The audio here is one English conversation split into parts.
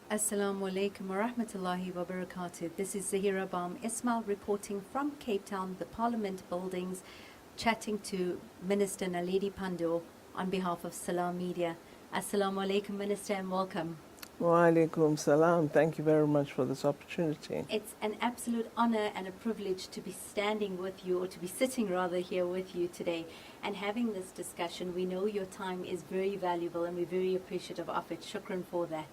Assalamu alaikum wa rahmatullahi wa barakatuh. This is Zahira Bam Ismail reporting from Cape Town, the Parliament buildings, chatting to Minister Naledi Pandor on behalf of Salam Media. Assalamu alaikum, Minister, and welcome. Wa alaikum salam. Thank you very much for this opportunity. It's an absolute honor and a privilege to be standing with you, or to be sitting rather here with you today and having this discussion. We know your time is very valuable and we're very appreciative of it. Shukran for that.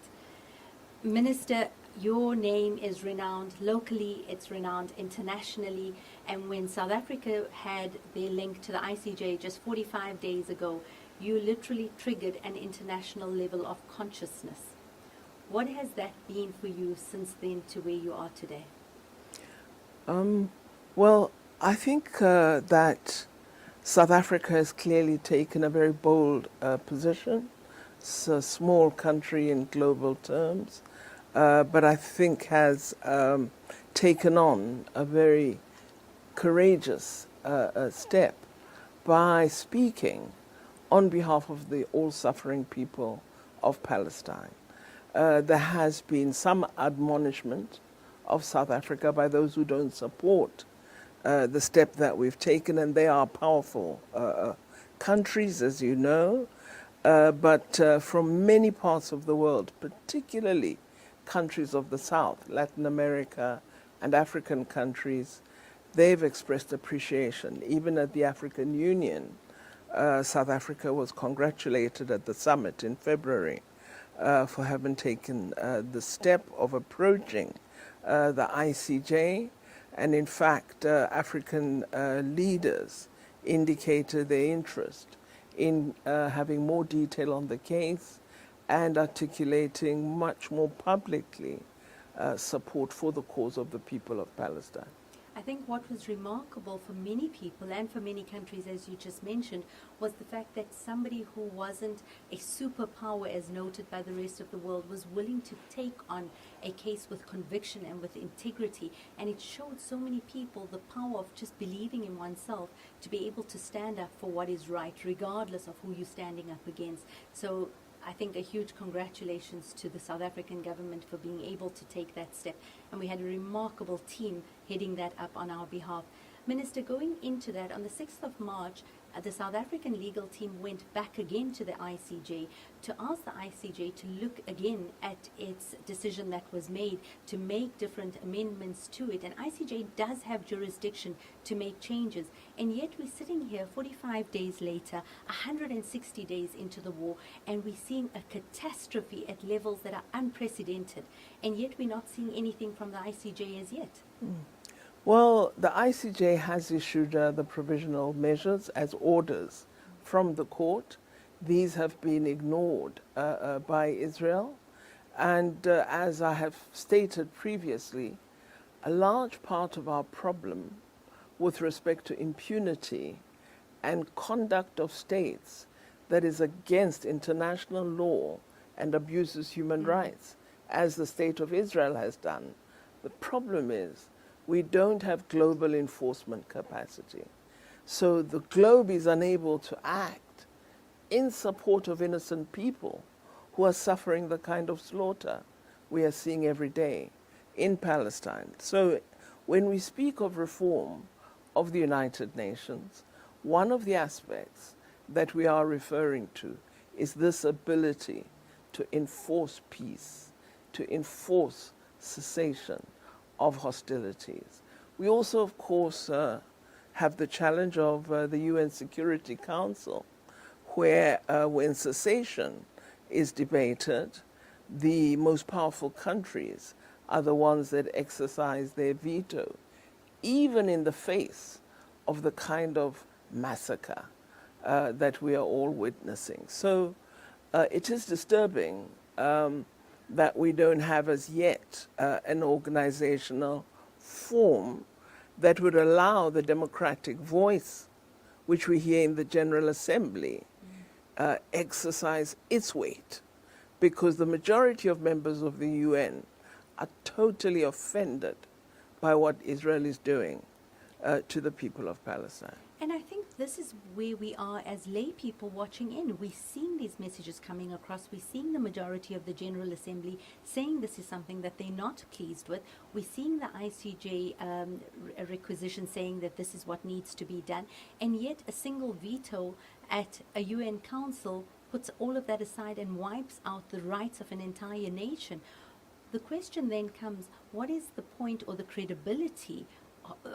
Minister, your name is renowned locally, it's renowned internationally, and when South Africa had their link to the ICJ just 45 days ago, you literally triggered an international level of consciousness. What has that been for you since then to where you are today? Well, I think that South Africa has clearly taken a very bold position. It's a small country in global terms, but I think has taken on a very courageous step by speaking on behalf of the all-suffering people of Palestine. There has been some admonishment of South Africa by those who don't support the step that we've taken, and they are powerful countries, as you know, but from many parts of the world, particularly countries of the South, Latin America and African countries, they've expressed appreciation. Even at the African Union, South Africa was congratulated at the summit in February for having taken the step of approaching the ICJ. And in fact, African leaders indicated their interest in having more detail on the case and articulating much more publicly support for the cause of the people of Palestine. I think what was remarkable for many people and for many countries, as you just mentioned, was the fact that somebody who wasn't a superpower, as noted by the rest of the world, was willing to take on a case with conviction and with integrity. And it showed so many people the power of just believing in oneself to be able to stand up for what is right, regardless of who you're standing up against. So I think a huge congratulations to the South African government for being able to take that step. And we had a remarkable team heading that up on our behalf. Minister, going into that, on the 6th of March, the South African legal team went back again to the ICJ to ask the ICJ to look again at its decision that was made, to make different amendments to it. And ICJ does have jurisdiction to make changes. And yet we're sitting here 45 days later, 160 days into the war, and we're seeing a catastrophe at levels that are unprecedented. And yet we're not seeing anything from the ICJ as yet. Well, the ICJ has issued the provisional measures as orders from the court. These have been ignored by Israel. And as I have stated previously, a large part of our problem with respect to impunity and conduct of states that is against international law and abuses human rights, as the state of Israel has done. The problem is we don't have global enforcement capacity. So the globe is unable to act in support of innocent people who are suffering the kind of slaughter we are seeing every day in Palestine. So when we speak of reform of the United Nations, one of the aspects that we are referring to is this ability to enforce peace, to enforce cessation of hostilities. We also, of course, have the challenge of the UN Security Council, where when cessation is debated, the most powerful countries are the ones that exercise their veto, even in the face of the kind of massacre that we are all witnessing. So it is disturbing that we don't have as yet an organizational form that would allow the democratic voice, which we hear in the General Assembly, exercise its weight, because the majority of members of the UN are totally offended by what Israel is doing to the people of Palestine. And I think this is where we are as lay people watching in. We're seeing these messages coming across. We're seeing the majority of the General Assembly saying this is something that they're not pleased with. We're seeing the ICJ requisition saying that this is what needs to be done. And yet a single veto at a UN Council puts all of that aside and wipes out the rights of an entire nation. The question then comes, what is the point or the credibility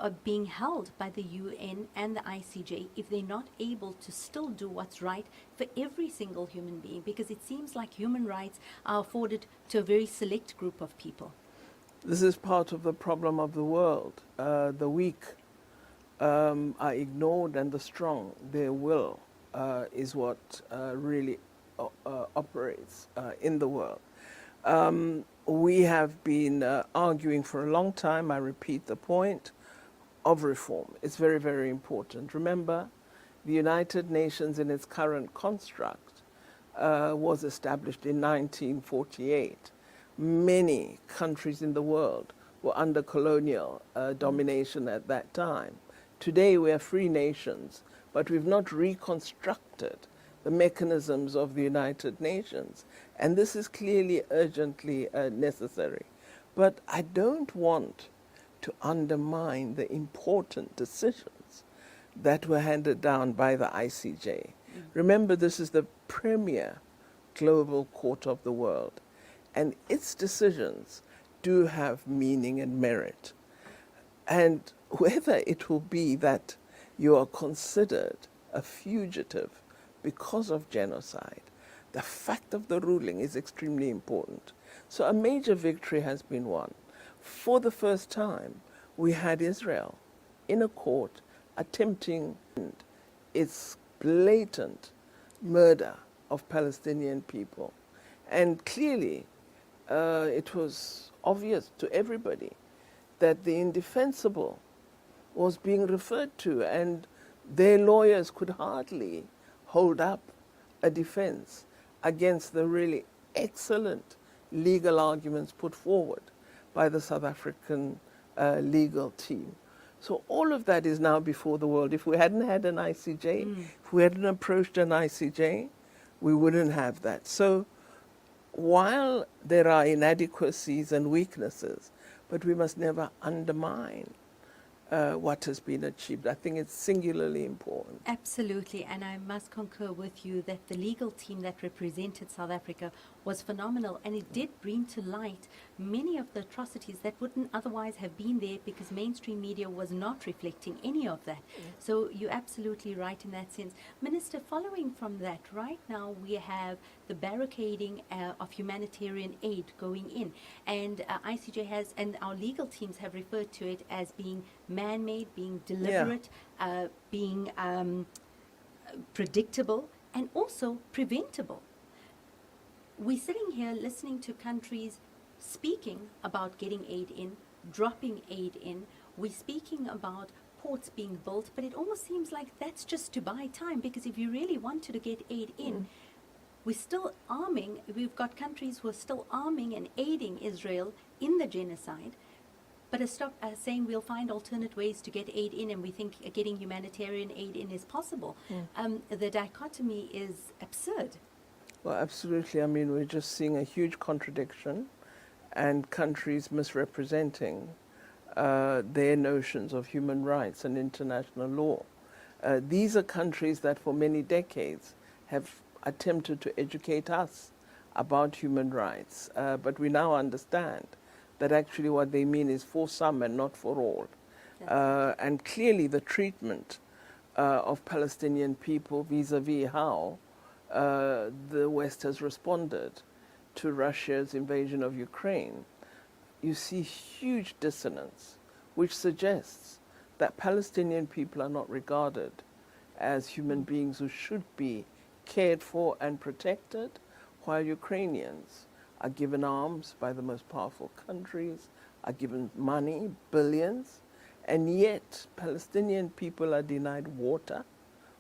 of being held by the UN and the ICJ if they're not able to still do what's right for every single human being? Because it seems like human rights are afforded to a very select group of people. This is part of the problem of the world. The weak are ignored, and the strong, their will is what really operates in the world. We have been arguing for a long time, I repeat the point, of reform. It's very, very important. Remember, the United Nations in its current construct was established in 1948. Many countries in the world were under colonial domination at that time. Today we are free nations, but we've not reconstructed the mechanisms of the United Nations. And this is clearly urgently necessary. But I don't want to undermine the important decisions that were handed down by the ICJ. Remember, this is the premier global court of the world, and its decisions do have meaning and merit. And whether it will be that you are considered a fugitive because of genocide, the fact of the ruling is extremely important. So a major victory has been won. For the first time, we had Israel in a court attempting its blatant murder of Palestinian people. And clearly, it was obvious to everybody that the indefensible was being referred to, and their lawyers could hardly hold up a defense against the really excellent legal arguments put forward by the South African legal team. So all of that is now before the world. If we hadn't had an ICJ, if we hadn't approached an ICJ, we wouldn't have that. So while there are inadequacies and weaknesses, but we must never undermine what has been achieved. I think it's singularly important. Absolutely, and I must concur with you that the legal team that represented South Africa was phenomenal, and it did bring to light many of the atrocities that wouldn't otherwise have been there because mainstream media was not reflecting any of that. So you're absolutely right in that sense. Minister, following from that, right now we have the barricading of humanitarian aid going in, and ICJ has, and our legal teams have referred to it as being man-made, being deliberate, being predictable, and also preventable. We're sitting here listening to countries speaking about getting aid in, dropping aid in. We're speaking about ports being built, but it almost seems like that's just to buy time, because if you really wanted to get aid in, we're still arming, we've got countries who are still arming and aiding Israel in the genocide, but stop saying we'll find alternate ways to get aid in, and we think getting humanitarian aid in is possible. The dichotomy is absurd. Well, absolutely. I mean, we're just seeing a huge contradiction and countries misrepresenting their notions of human rights and international law. These are countries that for many decades have attempted to educate us about human rights, but we now understand that actually what they mean is for some and not for all. And clearly the treatment of Palestinian people vis-a-vis how the West has responded to Russia's invasion of Ukraine, you see huge dissonance, which suggests that Palestinian people are not regarded as human beings who should be cared for and protected, while Ukrainians are given arms by the most powerful countries, are given money, billions, and yet Palestinian people are denied water,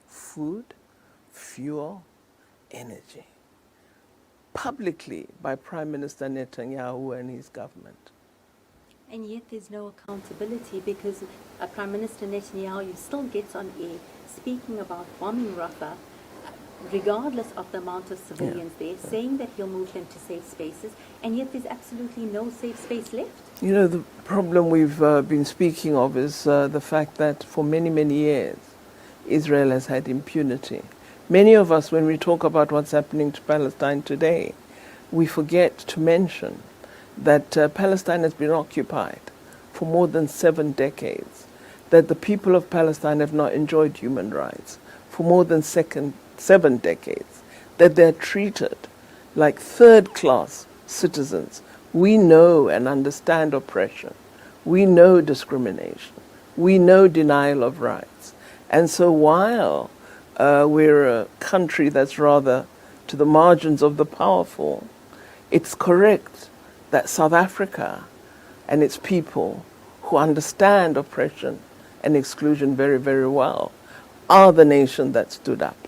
food, fuel, energy, publicly by Prime Minister Netanyahu and his government. And yet there's no accountability because Prime Minister Netanyahu still gets on air speaking about bombing Rafah, regardless of the amount of civilians there, saying that he'll move them to safe spaces, and yet there's absolutely no safe space left. You know, the problem we've been speaking of is the fact that for many, many years, Israel has had impunity. Many of us, when we talk about what's happening to Palestine today, we forget to mention that Palestine has been occupied for more than 7 decades, that the people of Palestine have not enjoyed human rights for more than 7 decades, that they're treated like third-class citizens. We know and understand oppression. We know discrimination. We know denial of rights. And so while we're a country that's rather to the margins of the powerful, it's correct that South Africa and its people who understand oppression and exclusion very, very well are the nation that stood up.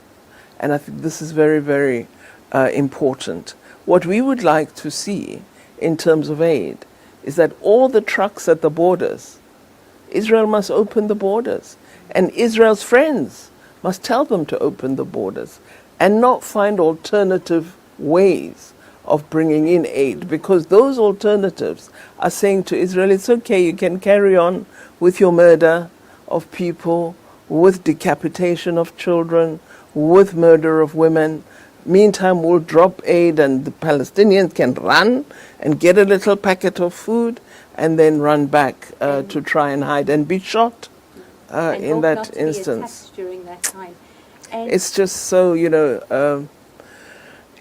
And I think this is very, very important. What we would like to see in terms of aid is that all the trucks at the borders, Israel must open the borders. And Israel's friends must tell them to open the borders and not find alternative ways of bringing in aid, because those alternatives are saying to Israel, it's okay, you can carry on with your murder of people, with decapitation of children, with murder of women. Meantime, we'll drop aid and the Palestinians can run and get a little packet of food and then run back to try and hide and be shot in that instance. During that time. And it's just so, you know,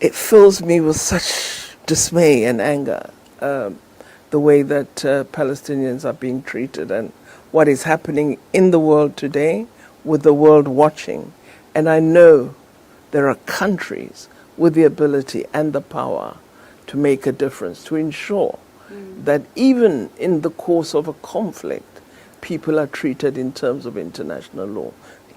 it fills me with such dismay and anger, the way that Palestinians are being treated and what is happening in the world today with the world watching. And I know there are countries with the ability and the power to make a difference, to ensure that even in the course of a conflict, people are treated in terms of international law.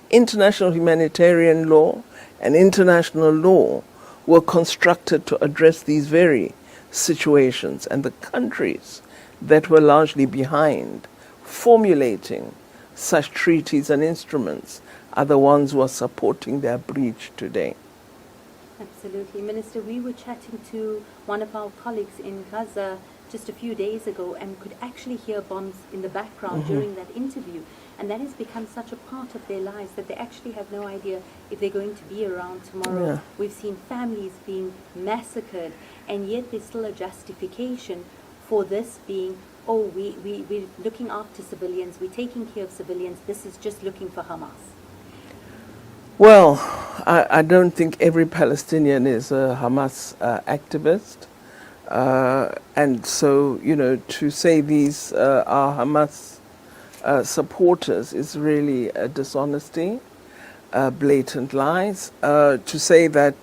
International humanitarian law and international law were constructed to address these very situations, and the countries that were largely behind formulating such treaties and instruments are the ones who are supporting their breach today. Absolutely. Minister, we were chatting to one of our colleagues in Gaza just a few days ago and could actually hear bombs in the background during that interview. And that has become such a part of their lives that they actually have no idea if they're going to be around tomorrow. Yeah. We've seen families being massacred, and yet there's still a justification for this being, oh, we're looking after civilians, we're taking care of civilians, this is just looking for Hamas. Well, I don't think every Palestinian is a Hamas activist. And so, you know, to say these are Hamas supporters is really a dishonesty, blatant lies. To say that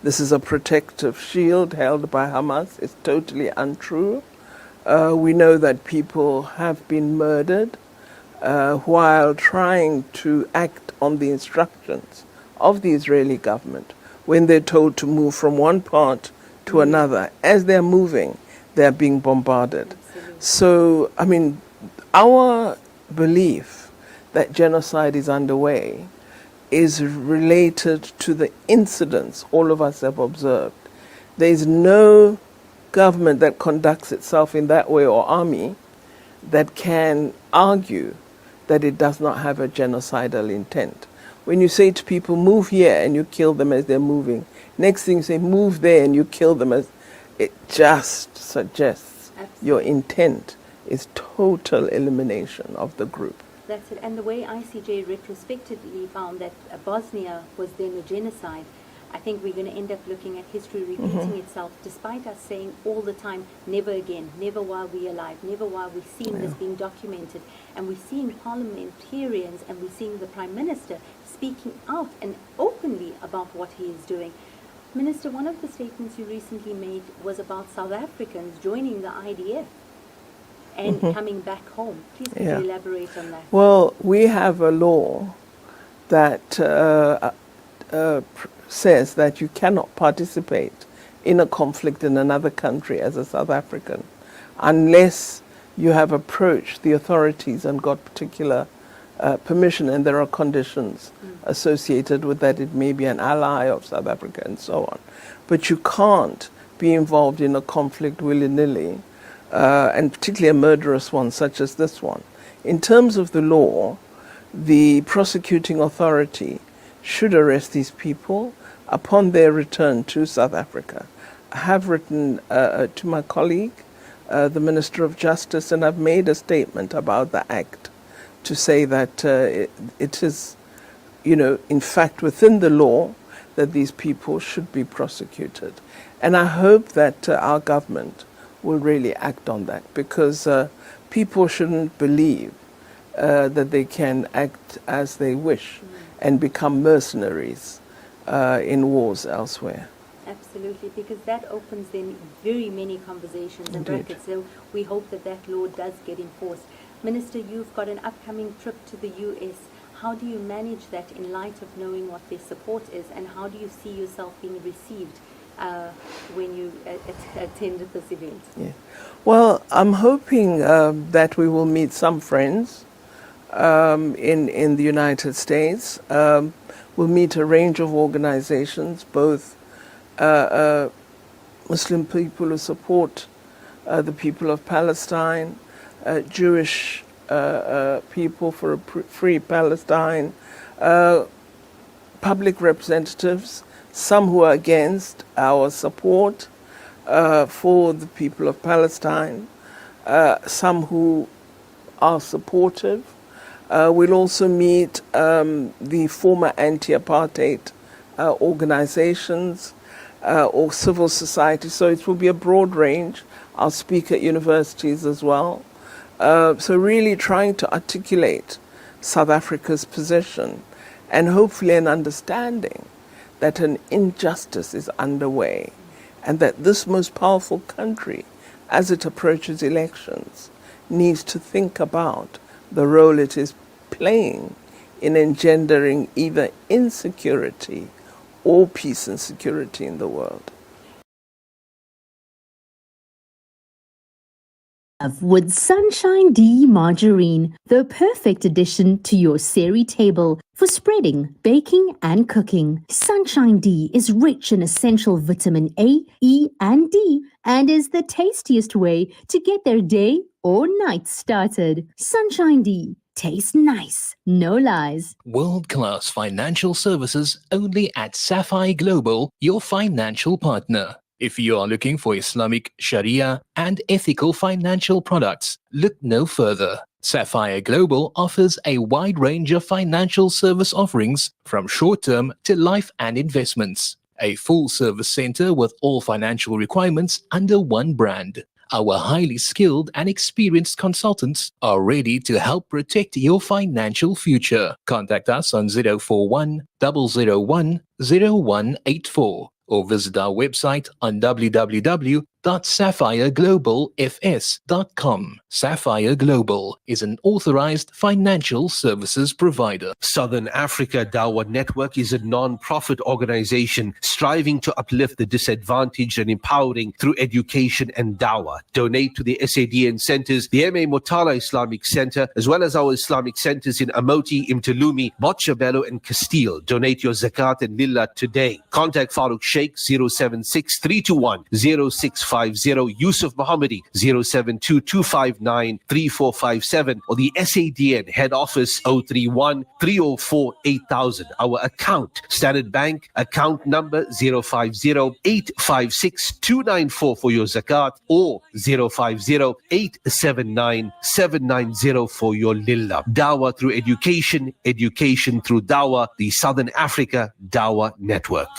this is a protective shield held by Hamas is totally untrue. We know that people have been murdered while trying to act on the instructions of the Israeli government when they're told to move from one part to another. As they're moving, they're being bombarded. Absolutely. So, I mean, our belief that genocide is underway is related to the incidents all of us have observed. There is no government that conducts itself in that way, or army, that can argue that it does not have a genocidal intent. When you say to people, move here, and you kill them as they're moving, next thing you say, move there, and you kill them as, it just suggests Absolutely. your intent is total elimination of the group. That's it. And the way ICJ retrospectively found that Bosnia was then a genocide, I think we're going to end up looking at history repeating itself, despite us saying all the time, never again, never while we're alive, never while we're seeing this being documented. And we're seeing parliamentarians and we're seeing the Prime Minister speaking out and openly about what he is doing. Minister, one of the statements you recently made was about South Africans joining the IDF and coming back home. Please could you elaborate on that? Well, we have a law that says that you cannot participate in a conflict in another country as a South African unless you have approached the authorities and got particular permission, and there are conditions associated with that. It may be an ally of South Africa and so on. But you can't be involved in a conflict willy-nilly, and particularly a murderous one such as this one. In terms of the law, the prosecuting authority should arrest these people upon their return to South Africa. I have written to my colleague, the Minister of Justice, and I've made a statement about the act to say that it is, in fact, within the law that these people should be prosecuted. And I hope that our government will really act on that, because people shouldn't believe that they can act as they wish and become mercenaries in wars elsewhere. Absolutely, because that opens then very many conversations and brackets. So we hope that that law does get enforced. Minister, you've got an upcoming trip to the US. How do you manage that in light of knowing what their support is, and how do you see yourself being received when you attend this event? Yeah. Well, I'm hoping that we will meet some friends in the United States. We'll meet a range of organizations, both Muslim people who support the people of Palestine, Jewish people for a free Palestine, public representatives, some who are against our support for the people of Palestine, some who are supportive. We'll also meet the former anti-apartheid organizations or civil society. So it will be a broad range. I'll speak at universities as well. So really trying to articulate South Africa's position and hopefully an understanding that an injustice is underway and that this most powerful country, as it approaches elections, needs to think about the role it is playing in engendering either insecurity or peace and security in the world. With Sunshine D margarine, the perfect addition to your seri table for spreading, baking, and cooking. Sunshine D is rich in essential vitamin A, E, and D, and is the tastiest way to get their day or night started. Sunshine D. Tastes nice, no lies. World-class financial services only at Sapphire Global, your financial partner. If you are looking for Islamic, Sharia, and ethical financial products, look no further. Sapphire Global offers a wide range of financial service offerings from short-term to life and investments. A full-service center with all financial requirements under one brand. Our highly skilled and experienced consultants are ready to help protect your financial future. Contact us on 041 001 0184 or visit our website on www.sapphireglobalfs.com. Sapphire Global is an authorized financial services provider. Southern Africa Dawah Network is a non-profit organization striving to uplift the disadvantaged and empowering through education and dawah. Donate to the SADN centers, the M.A. Motala Islamic Center, as well as our Islamic centers in Amoti, Imtalumi, Botshabelo, and Castile. Donate your zakat and lillah today. Contact Farooq Sheikh 076 321 0650, Yusuf Mohammadi 072 259 3457, or the SADN head office 031 304 8000. Our account, Standard Bank, account number 050 856 294 for your zakat, or 050 879 790 for your lillah. Dawah through education, education through dawah, the Southern Africa Dawah Network.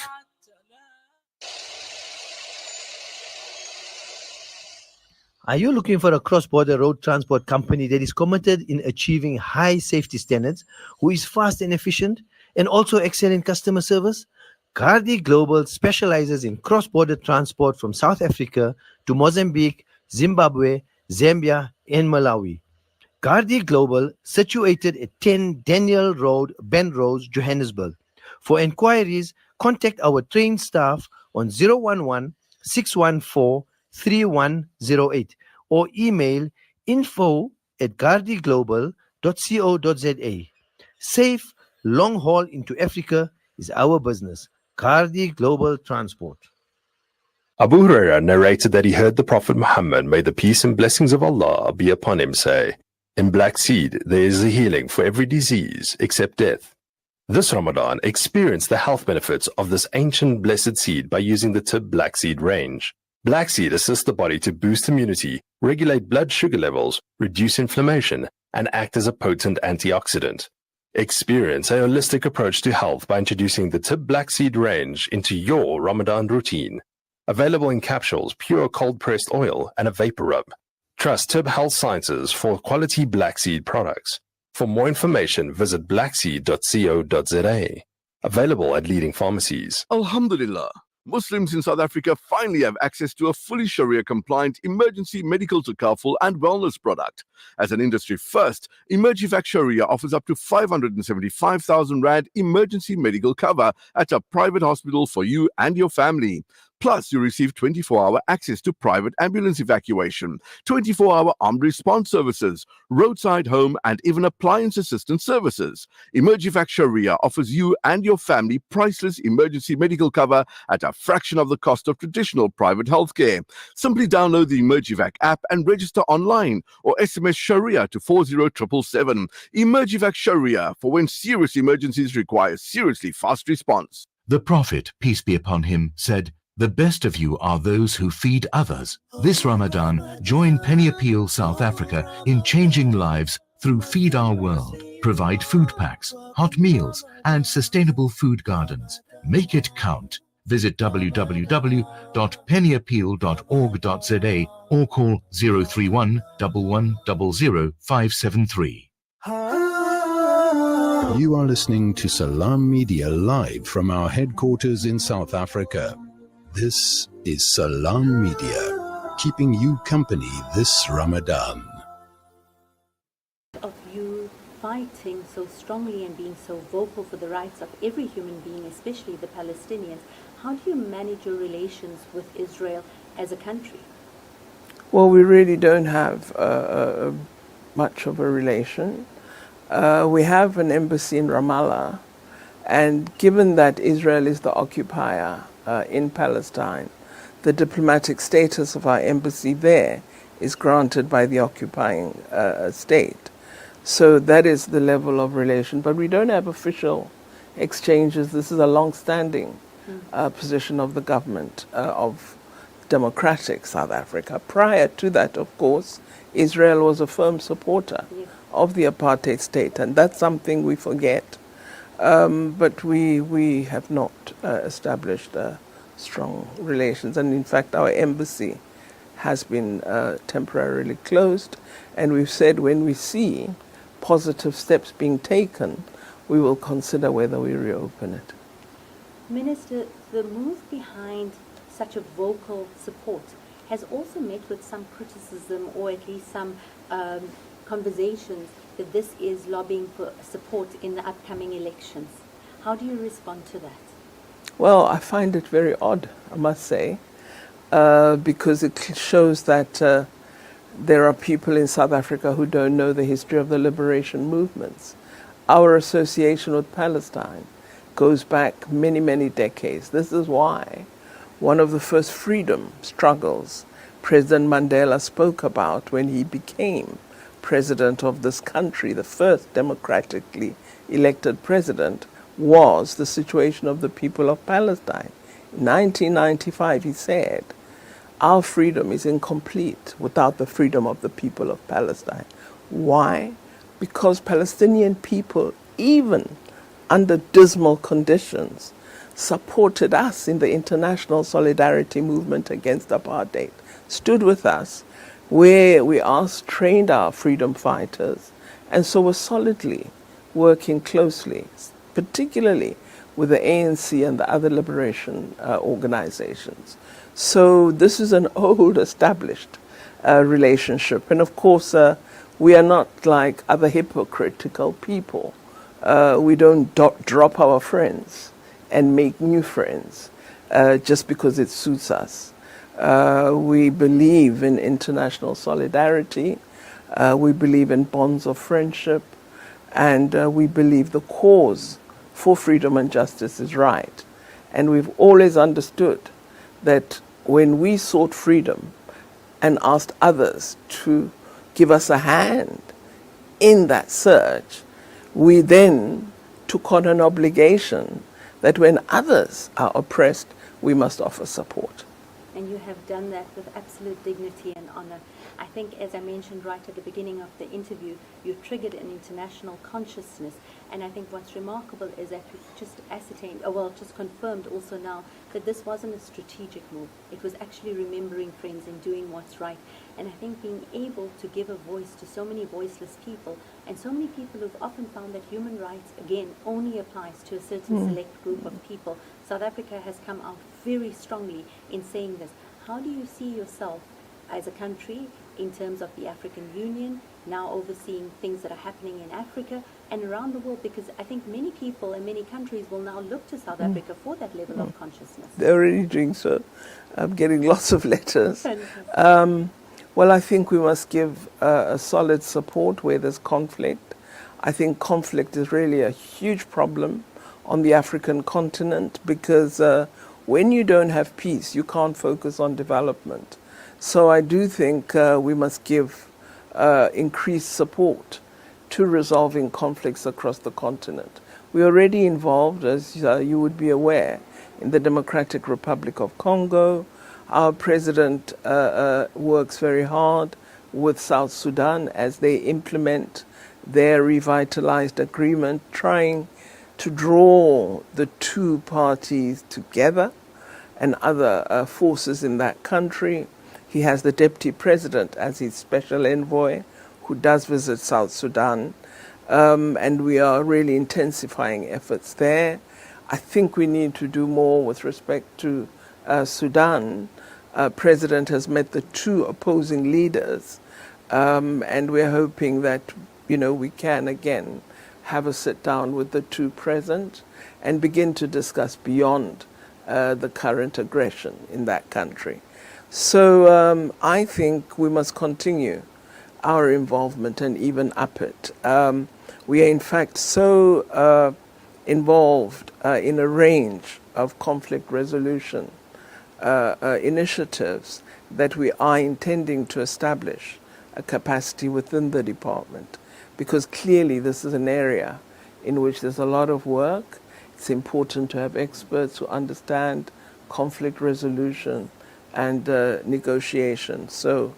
Are you looking for a cross-border road transport company that is committed in achieving high safety standards, who is fast and efficient, and also excel in customer service? Gardi Global specializes in cross-border transport from South Africa to Mozambique, Zimbabwe, Zambia, and Malawi. Gardi Global, situated at 10 Daniel Road, Benrose, Johannesburg. For inquiries, contact our trained staff on 011 614 3108 or email info@gardiglobal.co.za. Safe, long haul into Africa is our business. Gardi Global Transport. Abu Huraira narrated that he heard the Prophet Muhammad, may the peace and blessings of Allah be upon him, say, "In black seed there is a healing for every disease except death." This Ramadan, experience the health benefits of this ancient blessed seed by using the Tib Black Seed range. Black seed assists the body to boost immunity, regulate blood sugar levels, reduce inflammation, and act as a potent antioxidant. Experience a holistic approach to health by introducing the Tib Black Seed range into your Ramadan routine. Available in capsules, pure cold-pressed oil, and a vapor rub. Trust Tib Health Sciences for quality black seed products. For more information, visit blackseed.co.za. Available at leading pharmacies. Alhamdulillah, Muslims in South Africa finally have access to a fully Sharia-compliant emergency medical takaful and wellness product. As an industry first, Emergivac Sharia offers up to 575,000 Rand emergency medical cover at a private hospital for you and your family. Plus, you receive 24-hour access to private ambulance evacuation, 24-hour armed response services, roadside home, and even appliance assistance services. Emergivac Sharia offers you and your family priceless emergency medical cover at a fraction of the cost of traditional private healthcare. Simply download the Emergivac app and register online or SMS Sharia to 40777. Emergivac Sharia, for when serious emergencies require seriously fast response. The Prophet, peace be upon him, said, "The best of you are those who feed others." This Ramadan, join Penny Appeal South Africa in changing lives through Feed Our World. Provide food packs, hot meals, and sustainable food gardens. Make it count. Visit www.pennyappeal.org.za or call 031 1100 573. You are listening to Salam Media live from our headquarters in South Africa. This is Salam Media, keeping you company this Ramadan. Of you fighting so strongly and being so vocal for the rights of every human being, especially the Palestinians, how do you manage your relations with Israel as a country? Well, we really don't have much of a relation. We have an embassy in Ramallah, and given that Israel is the occupier in Palestine, the diplomatic status of our embassy there is granted by the occupying state. So that is the level of relation. But we don't have official exchanges. This is a long-standing position of the government of democratic South Africa. Prior to that, of course, Israel was a firm supporter of the apartheid state, and that's something we forget. But we have not established strong relations, and in fact our embassy has been temporarily closed, and we've said when we see positive steps being taken, we will consider whether we reopen it. Minister, the move behind such a vocal support has also met with some criticism, or at least some conversations that this is lobbying for support in the upcoming elections. How do you respond to that? Well, I find it very odd, I must say, because it shows that there are people in South Africa who don't know the history of the liberation movements. Our association with Palestine goes back many, many decades. This is why one of the first freedom struggles President Mandela spoke about when he became president of this country, the first democratically elected president, was the situation of the people of Palestine. In 1995, he said, "Our freedom is incomplete without the freedom of the people of Palestine." Why? Because Palestinian people, even under dismal conditions, supported us in the international solidarity movement against apartheid, stood with us, where we trained our freedom fighters, and so were solidly working closely, particularly with the ANC and the other liberation organizations. So this is an old established relationship. And of course, we are not like other hypocritical people. We don't drop our friends and make new friends just because it suits us. We believe in international solidarity. We believe in bonds of friendship, and we believe the cause for freedom and justice is right. And we've always understood that when we sought freedom and asked others to give us a hand in that search, we then took on an obligation that when others are oppressed, we must offer support. And you have done that with absolute dignity and honor. I think, as I mentioned right at the beginning of the interview, you triggered an international consciousness. And I think what's remarkable is that you just ascertained, just confirmed also now that this wasn't a strategic move. It was actually remembering friends and doing what's right. And I think being able to give a voice to so many voiceless people, and so many people who've often found that human rights, again, only applies to a certain select group of people. South Africa has come out very strongly in saying this. How do you see yourself as a country in terms of the African Union, now overseeing things that are happening in Africa and around the world? Because I think many people and many countries will now look to South Africa for that level of consciousness. They're already doing so. I'm getting lots of letters. Well, I think we must give a solid support where there's conflict. I think conflict is really a huge problem on the African continent, because when you don't have peace, you can't focus on development. So I do think we must give increased support to resolving conflicts across the continent. We're already involved, as you would be aware, in the Democratic Republic of Congo. Our president works very hard with South Sudan as they implement their revitalized agreement, trying to draw the two parties together and other forces in that country. He has the deputy president as his special envoy who does visit South Sudan, and we are really intensifying efforts there. I think we need to do more with respect to Sudan. President has met the two opposing leaders, and we're hoping that, we can again have a sit down with the two present and begin to discuss beyond the current aggression in that country. So I think we must continue our involvement and even up it. We are in fact so involved in a range of conflict resolution initiatives that we are intending to establish a capacity within the department, because clearly this is an area in which there's a lot of work. It's important to have experts who understand conflict resolution and negotiation. So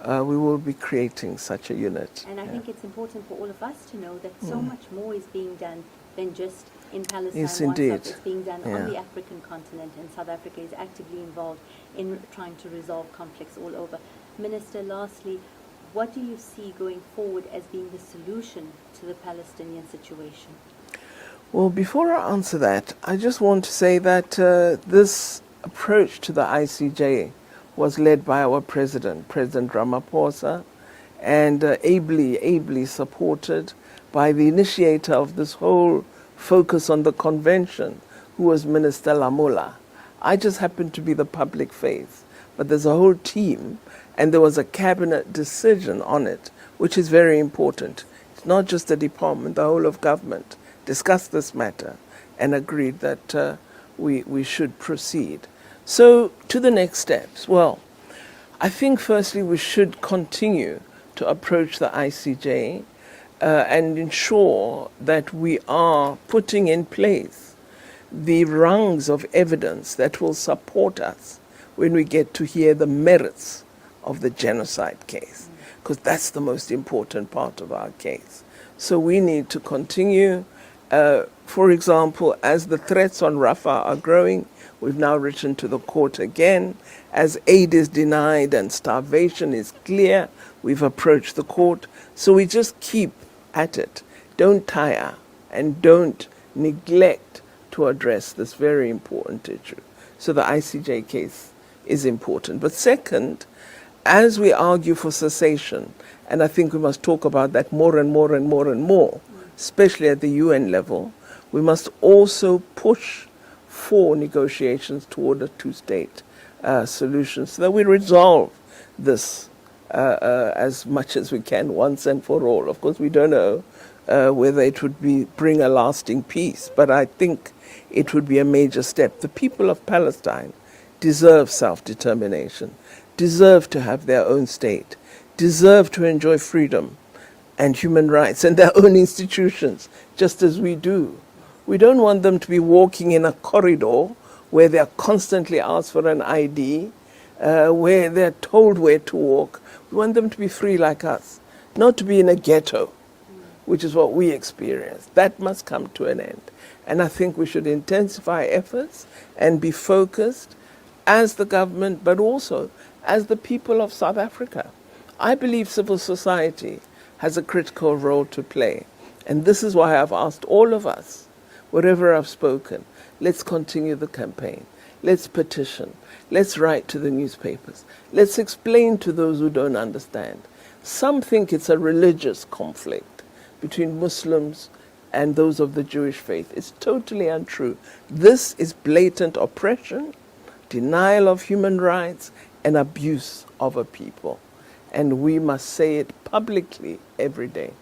we will be creating such a unit. And I think it's important for all of us to know that so much more is being done than just in Palestine. Yes, indeed. It's being done on the African continent, and South Africa is actively involved in trying to resolve conflicts all over. Minister, lastly, what do you see going forward as being the solution to the Palestinian situation? Well, before I answer that, I just want to say that this approach to the ICJ was led by our president, President Ramaphosa, and ably supported by the initiator of this whole focus on the convention, who was Minister Lamola. I just happened to be the public face, but there's a whole team, and there was a cabinet decision on it, which is very important. It's not just the department, the whole of government discussed this matter and agreed that we should proceed. So to the next steps. Well, I think firstly we should continue to approach the ICJ and ensure that we are putting in place the rungs of evidence that will support us when we get to hear the merits of the genocide case, because that's the most important part of our case. So we need to continue. For example, as the threats on Rafah are growing, we've now written to the court again. As aid is denied and starvation is clear, we've approached the court. So we just keep at it. Don't tire and don't neglect to address this very important issue. So the ICJ case is important. But second, as we argue for cessation, and I think we must talk about that more and more and more and more, especially at the UN level, we must also push for negotiations toward a two-state solution so that we resolve this as much as we can once and for all. Of course, we don't know whether it would bring a lasting peace, but I think it would be a major step. The people of Palestine deserve self-determination, deserve to have their own state, deserve to enjoy freedom and human rights and their own institutions, just as we do. We don't want them to be walking in a corridor where they are constantly asked for an ID, where they're told where to walk. We want them to be free like us, not to be in a ghetto, which is what we experience. That must come to an end. And I think we should intensify efforts and be focused as the government, but also as the people of South Africa. I believe civil society has a critical role to play. And this is why I've asked all of us, wherever I've spoken, let's continue the campaign. Let's petition. Let's write to the newspapers. Let's explain to those who don't understand. Some think it's a religious conflict between Muslims and those of the Jewish faith. It's totally untrue. This is blatant oppression, denial of human rights, and abuse of a people. And we must say it publicly every day.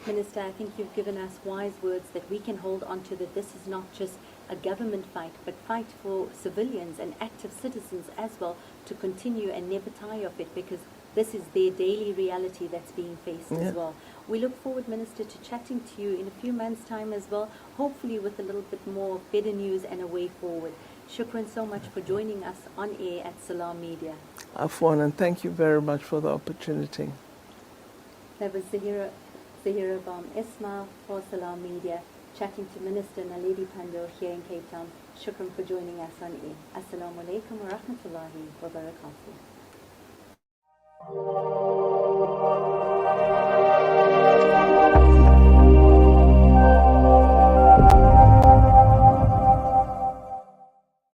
Minister, I think you've given us wise words that we can hold on to, that this is not just a government fight, but fight for civilians and active citizens as well to continue and never tire of it, because this is their daily reality that's being faced as well. We look forward, Minister, to chatting to you in a few months' time as well, hopefully with a little bit more better news and a way forward. Shukran so much for joining us on air at Salam Media. Afwan, and thank you very much for the opportunity. That was Zahira Ismail for Salam Media, chatting to Minister Naledi Pandor here in Cape Town. Shukran for joining us on air. Assalamu alaikum wa rahmatullahi wa barakatuh.